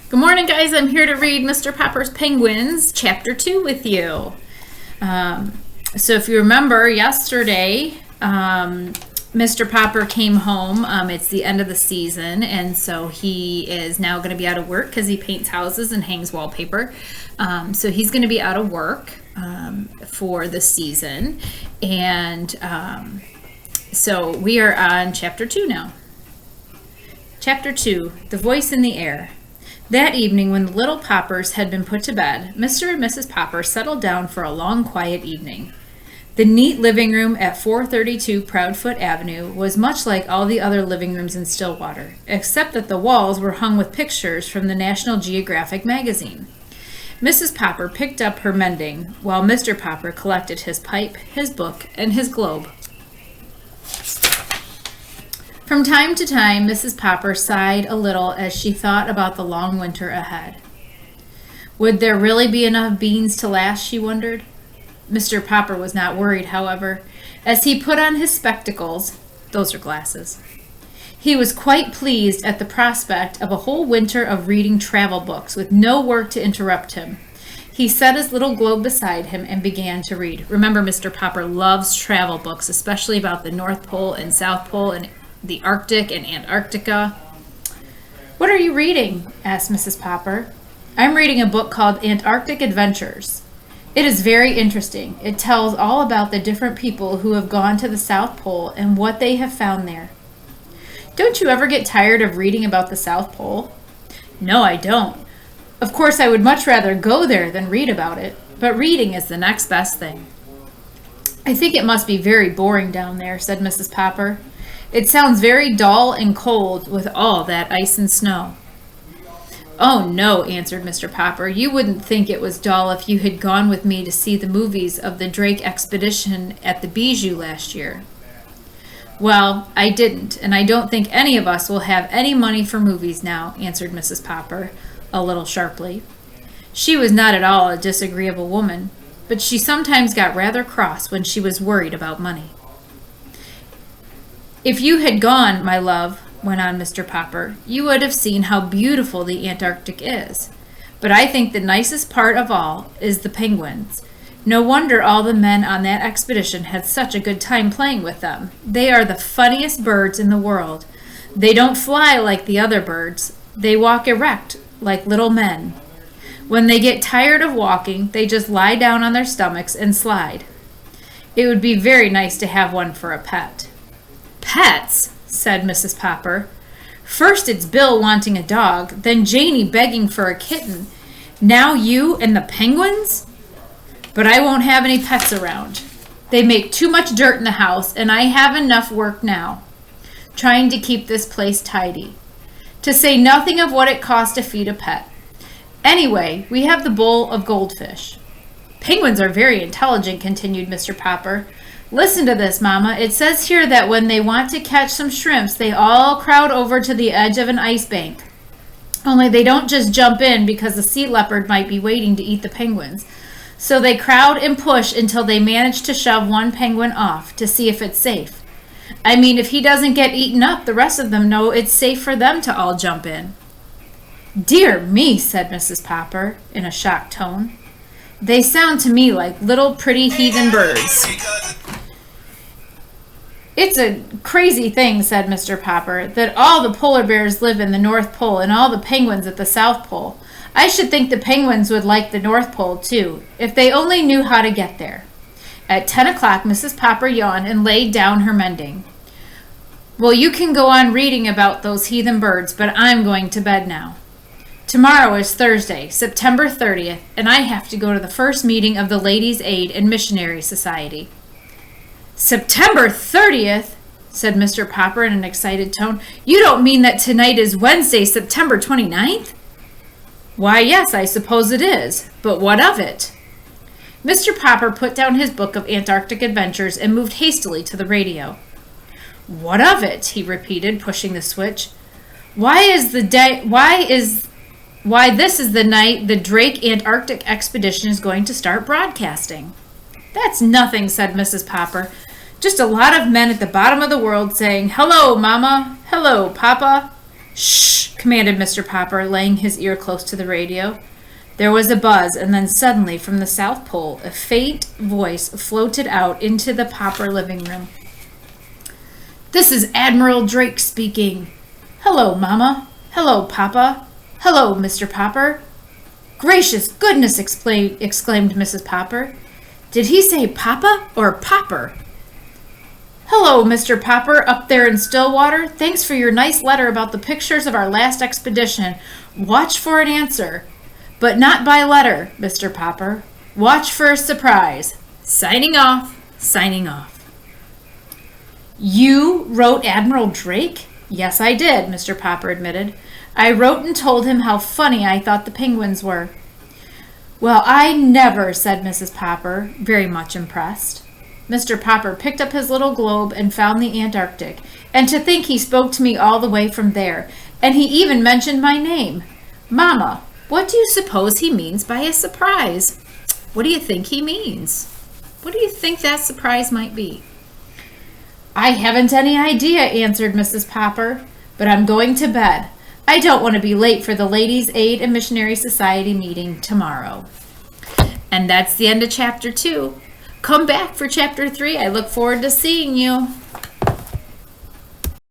Good morning, guys. I'm here to read Mr. Popper's Penguins, Chapter 2 with you. So if you remember yesterday, Mr. Popper came home. It's the end of the season, and so he is now going to be out of work because he paints houses and hangs wallpaper. So he's going to be out of work for the season. And so we are on Chapter 2 now. Chapter 2, The Voice in the Air. That evening, when the little Poppers had been put to bed, Mr. and Mrs. Popper settled down for a long, quiet evening. The neat living room at 432 Proudfoot Avenue was much like all the other living rooms in Stillwater, except that the walls were hung with pictures from the National Geographic magazine. Mrs. Popper picked up her mending, while Mr. Popper collected his pipe, his book, and his globe. From time to time, Mrs. Popper sighed a little as she thought about the long winter ahead. Would there really be enough beans to last, she wondered. Mr. Popper was not worried, however, as he put on his spectacles. Those are glasses. He was quite pleased at the prospect of a whole winter of reading travel books with no work to interrupt him. He set his little globe beside him and began to read. Remember, Mr. Popper loves travel books, especially about the North Pole and South Pole and the Arctic and Antarctica. What are you reading? Asked Mrs. Popper. I'm reading a book called Antarctic Adventures. It is very interesting. It tells all about the different people who have gone to the South Pole and what they have found there. Don't you ever get tired of reading about the South Pole? No, I don't. Of course, I would much rather go there than read about it, but reading is the next best thing. I think it must be very boring down there, said Mrs. Popper. It sounds very dull and cold with all that ice and snow. Oh, no, answered Mr. Popper. You wouldn't think it was dull if you had gone with me to see the movies of the Drake expedition at the Bijou last year. Well, I didn't, and I don't think any of us will have any money for movies now, answered Mrs. Popper, a little sharply. She was not at all a disagreeable woman, but she sometimes got rather cross when she was worried about money. If you had gone, my love, went on Mr. Popper, you would have seen how beautiful the Antarctic is. But I think the nicest part of all is the penguins. No wonder all the men on that expedition had such a good time playing with them. They are the funniest birds in the world. They don't fly like the other birds. They walk erect like little men. When they get tired of walking, they just lie down on their stomachs and slide. It would be very nice to have one for a pet. Pets, said Mrs. Popper. First it's Bill wanting a dog, then Janie begging for a kitten. Now you and the penguins? But I won't have any pets around. They make too much dirt in the house, and I have enough work now, trying to keep this place tidy. To say nothing of what it costs to feed a pet. Anyway, we have the bowl of goldfish. Penguins are very intelligent, continued Mr. Popper. Listen to this, Mama. It says here that when they want to catch some shrimps, they all crowd over to the edge of an ice bank. Only they don't just jump in because the sea leopard might be waiting to eat the penguins. So they crowd and push until they manage to shove one penguin off to see if it's safe. I mean, if he doesn't get eaten up, the rest of them know it's safe for them to all jump in. Dear me, said Mrs. Popper in a shocked tone. They sound to me like little pretty heathen birds. It's a crazy thing, said Mr. Popper, that all the polar bears live in the North Pole and all the penguins at the South Pole. I should think the penguins would like the North Pole, too, if they only knew how to get there. At 10 o'clock, Mrs. Popper yawned and laid down her mending. Well, you can go on reading about those heathen birds, but I'm going to bed now. Tomorrow is Thursday, September 30th, and I have to go to the first meeting of the Ladies' Aid and Missionary Society. September 30th, said Mr. Popper in an excited tone. You don't mean that tonight is Wednesday, September 29th? Why, yes, I suppose it is. But what of it? Mr. Popper put down his book of Antarctic adventures and moved hastily to the radio. What of it? He repeated, pushing the switch. Why this is the night the Drake Antarctic expedition is going to start broadcasting. That's nothing, said Mrs. Popper. Just a lot of men at the bottom of the world saying, Hello, Mama. Hello, Papa. Shh, commanded Mr. Popper, laying his ear close to the radio. There was a buzz, and then suddenly, from the South Pole, a faint voice floated out into the Popper living room. "This is Admiral Drake speaking. Hello, Mama. Hello, Papa. Hello, Mr. Popper." "Gracious goodness!" exclaimed Mrs. Popper. "Did he say Papa or Popper?" "Hello, Mr. Popper, up there in Stillwater. Thanks for your nice letter about the pictures of our last expedition. Watch for an answer. But not by letter, Mr. Popper. Watch for a surprise. Signing off, signing off." "You wrote Admiral Drake?" "Yes, I did," Mr. Popper admitted. "I wrote and told him how funny I thought the penguins were." "Well, I never," said Mrs. Popper, very much impressed. Mr. Popper picked up his little globe and found the Antarctic. "And to think he spoke to me all the way from there. And he even mentioned my name. Mama, what do you suppose he means by a surprise?" "What do you think he means? What do you think that surprise might be?" "I haven't any idea," answered Mrs. Popper, "but I'm going to bed. I don't want to be late for the Ladies' Aid and Missionary Society meeting tomorrow." And that's the end of Chapter 2. Come back for Chapter 3. I look forward to seeing you.